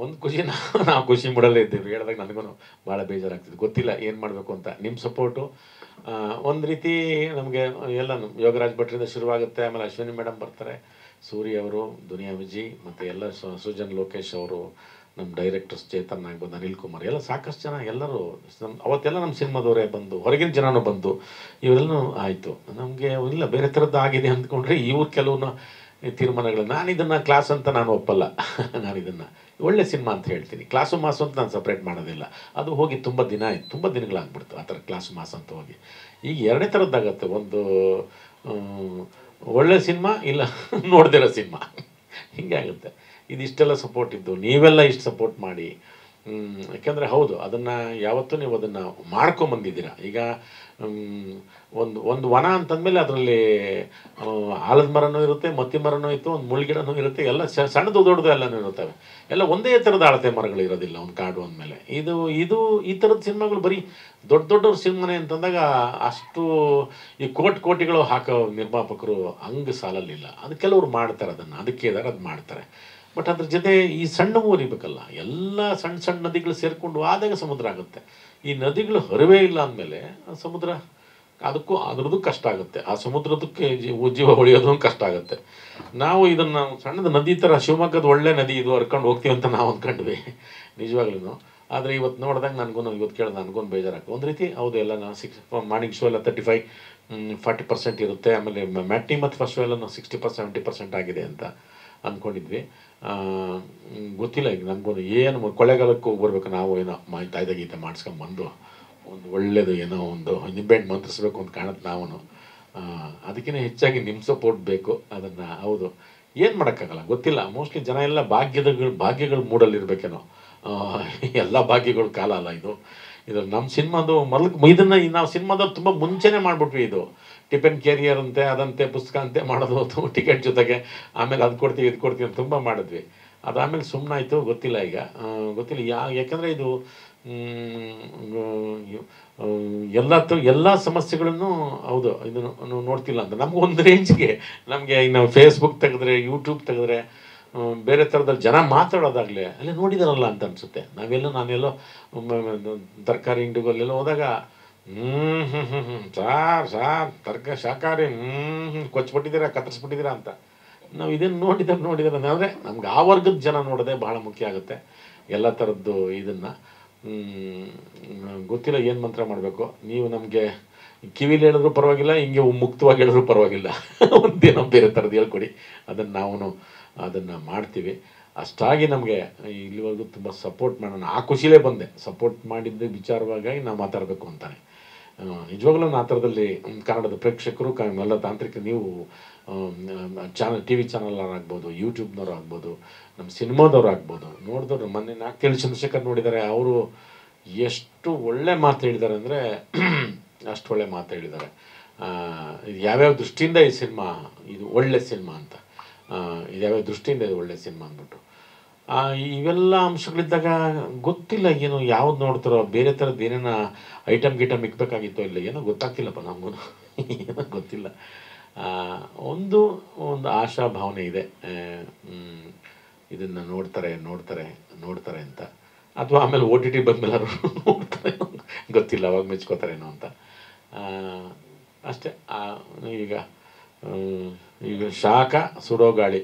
ಒಂದು ಖುಷಿ ನಾವು ಖುಷಿ ಮೂಡಲ್ಲೇ ಇದ್ದೀವಿ ಹೇಳಿದಾಗ ನನಗೂ ಭಾಳ ಬೇಜಾರಾಗ್ತಿದೆ, ಗೊತ್ತಿಲ್ಲ ಏನು ಮಾಡಬೇಕು ಅಂತ. ನಿಮ್ಮ ಸಪೋರ್ಟು ಒಂದು ರೀತಿ ನಮಗೆ ಎಲ್ಲನೂ ಯೋಗರಾಜ್ ಭಟ್ರಿಂದ ಶುರುವಾಗುತ್ತೆ, ಆಮೇಲೆ ಅಶ್ವಿನಿ ಮೇಡಮ್ ಬರ್ತಾರೆ, ಸೂರಿ ಅವರು, ದುನಿಯಾ ವಿಜಿ, ಮತ್ತು ಎಲ್ಲ ಸೃಜನ್ ಲೋಕೇಶ್ ಅವರು, ನಮ್ಮ ಡೈರೆಕ್ಟರ್ಸ್ ಚೇತನ್ ಆಗ್ಬೋದು, ಅನಿಲ್ ಕುಮಾರ್, ಎಲ್ಲ ಸಾಕಷ್ಟು ಜನ ಎಲ್ಲರೂ ಅವತ್ತೆಲ್ಲ ನಮ್ಮ ಸಿನಿಮಾದವರೇ ಬಂದು, ಹೊರಗಿನ ಜನನೂ ಬಂದು ಇವರೆಲ್ಲೂ ಆಯಿತು. ನಮಗೆ ಇಲ್ಲ ಬೇರೆ ಥರದ್ದು ಆಗಿದೆ ಅಂದ್ಕೊಂಡ್ರೆ ಇವ್ರು ಕೆಲವು ತೀರ್ಮಾನಗಳು. ನಾನು ಇದನ್ನು ಕ್ಲಾಸ್ ಅಂತ ನಾನು ಒಪ್ಪಲ್ಲ. ನಾನು ಇದನ್ನು ಒಳ್ಳೆ ಸಿನಿಮಾ ಅಂತ ಹೇಳ್ತೀನಿ. ಕ್ಲಾಸು ಮಾಸು ಅಂತ ನಾನು ಸಪ್ರೇಟ್ ಮಾಡೋದಿಲ್ಲ. ಅದು ಹೋಗಿ ತುಂಬ ದಿನ ಆಯಿತು, ತುಂಬ ದಿನಗಳಾಗ್ಬಿಡ್ತು ಆ ಥರ ಕ್ಲಾಸು ಮಾಸ ಅಂತ ಹೋಗಿ. ಈಗ ಎರಡೇ ಥರದ್ದಾಗತ್ತೆ, ಒಂದು ಒಳ್ಳೆ ಸಿನಿಮಾ, ಇಲ್ಲ ನೋಡ್ದಿರೋ ಸಿನಿಮಾ, ಹಿಂಗೆ ಆಗುತ್ತೆ. ಇದಿಷ್ಟೆಲ್ಲ ಸಪೋರ್ಟ್ ಇದ್ದು ನೀವೆಲ್ಲ ಇಷ್ಟು ಸಪೋರ್ಟ್ ಮಾಡಿ, ಯಾಕೆಂದರೆ ಹೌದು ಅದನ್ನು ಯಾವತ್ತೂ ನೀವು ಅದನ್ನು ಮಾಡ್ಕೊಂಬಂದಿದ್ದೀರ. ಈಗ ಒಂದು ವನ ಅಂತಂದಮೇಲೆ ಅದರಲ್ಲಿ ಆಲದ ಮರನೂ ಇರುತ್ತೆ, ಮತ್ತಿ ಮರನೂ ಇತ್ತು, ಒಂದು ಮುಳ್ಗಿಡನೂ ಇರುತ್ತೆ, ಎಲ್ಲ ಸಣ್ಣದು ದೊಡ್ಡದು ಎಲ್ಲನೂ ಇರುತ್ತವೆ. ಎಲ್ಲ ಒಂದೇ ಥರದ ಅಳತೆ ಮರಗಳು ಇರೋದಿಲ್ಲ ಒಂದು ಕಾಡು ಅಂದಮೇಲೆ. ಇದು ಈ ಥರದ ಸಿನಿಮಾಗಳು ಬರೀ ದೊಡ್ಡವ್ರ ಸಿನಿಮಾನೇ ಅಂತಂದಾಗ ಅಷ್ಟು ಈ ಕೋಟಿಗಳು ಹಾಕೋ ನಿರ್ಮಾಪಕರು ಹಂಗೆ ಸಾಲಲ್ಲಿಲ್ಲ. ಅದು ಕೆಲವರು ಮಾಡ್ತಾರೆ, ಅದಕ್ಕೆ ಇದ್ದಾರೆ, ಅದು ಮಾಡ್ತಾರೆ. ಬಟ್ ಅದ್ರ ಜೊತೆ ಈ ಸಣ್ಣ ಊರಿಬೇಕಲ್ಲ, ಎಲ್ಲ ಸಣ್ಣ ನದಿಗಳು ಸೇರಿಕೊಂಡು ಆದಾಗ ಸಮುದ್ರ ಆಗುತ್ತೆ. ಈ ನದಿಗಳು ಹರಿವೇ ಇಲ್ಲ ಅಂದಮೇಲೆ ಸಮುದ್ರ ಅದ್ರದ್ದು ಕಷ್ಟ ಆಗುತ್ತೆ. ಆ ಸಮುದ್ರದಕ್ಕೆ ಜೀವ ಉಳಿಯೋದು ಕಷ್ಟ ಆಗುತ್ತೆ. ನಾವು ಇದನ್ನು ಸಣ್ಣದ ನದಿ ಥರ ಶಿವಮೊಗ್ಗದ ಒಳ್ಳೆ ನದಿ ಇದು ಹರ್ಕೊಂಡು ಹೋಗ್ತೀವಿ ಅಂತ ನಾವು ಅಂದ್ಕೊಂಡ್ವಿ ನಿಜವಾಗ್ಲೂ. ಆದರೆ ಇವತ್ತು ನೋಡಿದಾಗ ಇವತ್ತು ಕೇಳಿದ ನನಗೂ ಬೇಜಾರಾಗ್ತದೆ. ಒಂದು ರೀತಿ ಹೌದು, ಎಲ್ಲ ನಾವು ಮಾರ್ನಿಂಗ್ ಶೋ ಎಲ್ಲ 35-40% ಇರುತ್ತೆ. ಆಮೇಲೆ ಮ್ಯಾಟ್ನಿ ಮತ್ತು ಫಸ್ಟ್ ಶೋ ಎಲ್ಲ 60-70% ಆಗಿದೆ ಅಂತ ಅಂದ್ಕೊಂಡಿದ್ವಿ. ಗೊತ್ತಿಲ್ಲ ಈಗ ನನಗೂ ಏನು ಕೊಳ್ಳೆಗಾಲಕ್ಕೆ ಹೋಗಿ ಬರ್ಬೇಕು. ನಾವು ಏನೋ ತಾಯ್ದ ಗೀತೆ ಮಾಡಿಸ್ಕೊಂಬಂದು ಒಂದು ಒಳ್ಳೆಯದು ಏನೋ ಒಂದು ನಿಂಬೆಹಣ್ಣು ಮಂತ್ರಿಸ್ಬೇಕು ಅಂತ ಕಾಣುತ್ತೆ ನಾವು. ಅದಕ್ಕಿಂತ ಹೆಚ್ಚಾಗಿ ನಿಮ್ಮ ಸಪೋರ್ಟ್ ಬೇಕು. ಅದನ್ನು ಹೌದು ಏನು ಮಾಡೋಕ್ಕಾಗಲ್ಲ, ಗೊತ್ತಿಲ್ಲ. ಮೋಸ್ಟ್ಲಿ ಜನ ಎಲ್ಲ ಭಾಗ್ಯಗಳು ಮೂಡಲ್ಲಿರ್ಬೇಕೇನೋ. ಎಲ್ಲ ಭಾಗ್ಯಗಳು ಕಾಲ ಅಲ್ಲ ಇದು. ನಮ್ಮ ಸಿನಿಮಾದು ಇದನ್ನು ನಾವು ಸಿನಿಮಾದಲ್ಲಿ ತುಂಬ ಮುಂಚೆನೇ ಮಾಡಿಬಿಟ್ವಿ. ಇದು ಟಿಫನ್ ಕ್ಯಾರಿಯರ್ ಅಂತೆ, ಅದಂತೆ, ಪುಸ್ತಕ ಅಂತೆ ಮಾಡೋದು ಟಿಕೆಟ್ ಜೊತೆಗೆ. ಆಮೇಲೆ ಅದು ಕೊಡ್ತೀವಿ ಇದು ಕೊಡ್ತೀವಿ ಅಂತ ತುಂಬ ಮಾಡಿದ್ವಿ. ಅದಾದಮೇಲೆ ಸುಮ್ಮನಾಯಿತು. ಗೊತ್ತಿಲ್ಲ ಈಗ, ಗೊತ್ತಿಲ್ಲ ಯಾಕಂದರೆ ಇದು ಎಲ್ಲ ಸಮಸ್ಯೆಗಳನ್ನು ಹೌದು ಇದನ್ನು ನೋಡ್ತಿಲ್ಲ ಅಂತ ನಮ್ಗೆ ಒಂದು ರೇಂಜ್ಗೆ. ನಮಗೆ ನಾವು ಫೇಸ್ಬುಕ್ ತೆಗೆದ್ರೆ, ಯೂಟ್ಯೂಬ್ ತೆಗೆದ್ರೆ, ಬೇರೆ ಥರದಲ್ಲಿ ಜನ ಮಾತಾಡೋದಾಗಲೇ ಅಲ್ಲೇ ನೋಡಿದಾರಲ್ಲ ಅಂತ ಅನಿಸುತ್ತೆ. ನಾನೆಲ್ಲೋ ತರಕಾರಿ ಅಂಗಡಿಗಲ್ಲೆಲ್ಲ ಹೋದಾಗ ಸಾರ್ ಶಾಕಾಹಾರಿ ಕೊಚ್ಚಿಬಿಟ್ಟಿದ್ದೀರಾ, ಕತ್ತರಿಸ್ಬಿಟ್ಟಿದ್ದೀರಾ ಅಂತ ನಾವು ಇದನ್ನು ನೋಡಿದಾರೆ ಅಂದರೆ ನಮ್ಗೆ ಆ ವರ್ಗದ ಜನ ನೋಡೋದೇ ಭಾಳ ಮುಖ್ಯ ಆಗುತ್ತೆ. ಎಲ್ಲ ಥರದ್ದು ಇದನ್ನು ಗೊತ್ತಿಲ್ಲ ಏನು ಮಂತ್ರ ಮಾಡಬೇಕು. ನೀವು ನಮಗೆ ಕಿವಿಲಿ ಹೇಳಿದ್ರು ಪರವಾಗಿಲ್ಲ, ಹಿಂಗೆ ಮುಕ್ತವಾಗಿ ಹೇಳಿದ್ರು ಪರವಾಗಿಲ್ಲ, ಒಂದೇನೋ ಬೇರೆ ಥರದ್ದು ಹೇಳ್ಕೊಡಿ, ಅದನ್ನು ಮಾಡ್ತೀವಿ. ಅಷ್ಟಾಗಿ ನಮಗೆ ಇಲ್ಲಿವರೆಗೂ ತುಂಬ ಸಪೋರ್ಟ್ ಮಾಡೋಣ, ಆ ಖುಷಿಲೇ ಬಂದೆ. ಸಪೋರ್ಟ್ ಮಾಡಿದ್ದ ವಿಚಾರವಾಗಿ ನಾವು ಮಾತಾಡಬೇಕು ಅಂತಾನೆ. ನಿಜವಾಗ್ಲೂ ಆ ಥರದಲ್ಲಿ ಕನ್ನಡದ ಪ್ರೇಕ್ಷಕರು ಎಲ್ಲ ತಾಂತ್ರಿಕ ನೀವು TV ಚಾನಲ್ ಆಗ್ಬೋದು, ಯೂಟ್ಯೂಬ್ನವ್ರು ಆಗ್ಬೋದು, ನಮ್ಮ ಸಿನಿಮಾದವ್ರು ಆಗ್ಬೋದು, ನೋಡಿದವ್ರು ಮೊನ್ನೆ ನಾಗ್ತಿಳಿ ಚಂದ್ರಶೇಖರ್ ನೋಡಿದ್ದಾರೆ. ಅವರು ಎಷ್ಟು ಒಳ್ಳೆ ಮಾತು ಹೇಳಿದ್ದಾರೆ ಅಂದರೆ ಅಷ್ಟು ಒಳ್ಳೆ ಮಾತು ಹೇಳಿದ್ದಾರೆ. ಇದು ಯಾವ್ಯಾವ ದೃಷ್ಟಿಯಿಂದ ಈ ಸಿನಿಮಾ ಇದು ಒಳ್ಳೆ ಸಿನಿಮಾ ಅಂತ, ಇದು ಯಾವ್ಯಾವ ದೃಷ್ಟಿಯಿಂದ ಇದು ಒಳ್ಳೆ ಸಿನಿಮಾ ಅಂದ್ಬಿಟ್ಟು ಇವೆಲ್ಲ ಅಂಶಗಳಿದ್ದಾಗ ಗೊತ್ತಿಲ್ಲ ಏನು ಯಾವ್ದು ನೋಡ್ತಾರೋ. ಬೇರೆ ಥರದ್ದು ಏನೇನೋ ಐಟಮ್ ಇಕ್ಬೇಕಾಗಿತ್ತೋ ಇಲ್ಲ, ಏನೋ ಗೊತ್ತಾಗ್ತಿಲ್ಲಪ್ಪ ನಮಗೂ, ಏನೋ ಗೊತ್ತಿಲ್ಲ. ಒಂದು ಆಶಾ ಭಾವನೆ ಇದೆ, ಇದನ್ನು ನೋಡ್ತಾರೆ ಅಂತ. ಅಥವಾ ಆಮೇಲೆ OTT ಬಂದಮೇಲೆ ನೋಡ್ತಾರೆ, ಗೊತ್ತಿಲ್ಲ, ಅವಾಗ ಮೆಚ್ಕೋತಾರೇನೋ ಅಂತ ಅಷ್ಟೇ. ಈಗ ಶಾಖ ಸುಡೋ ಗಾಳಿ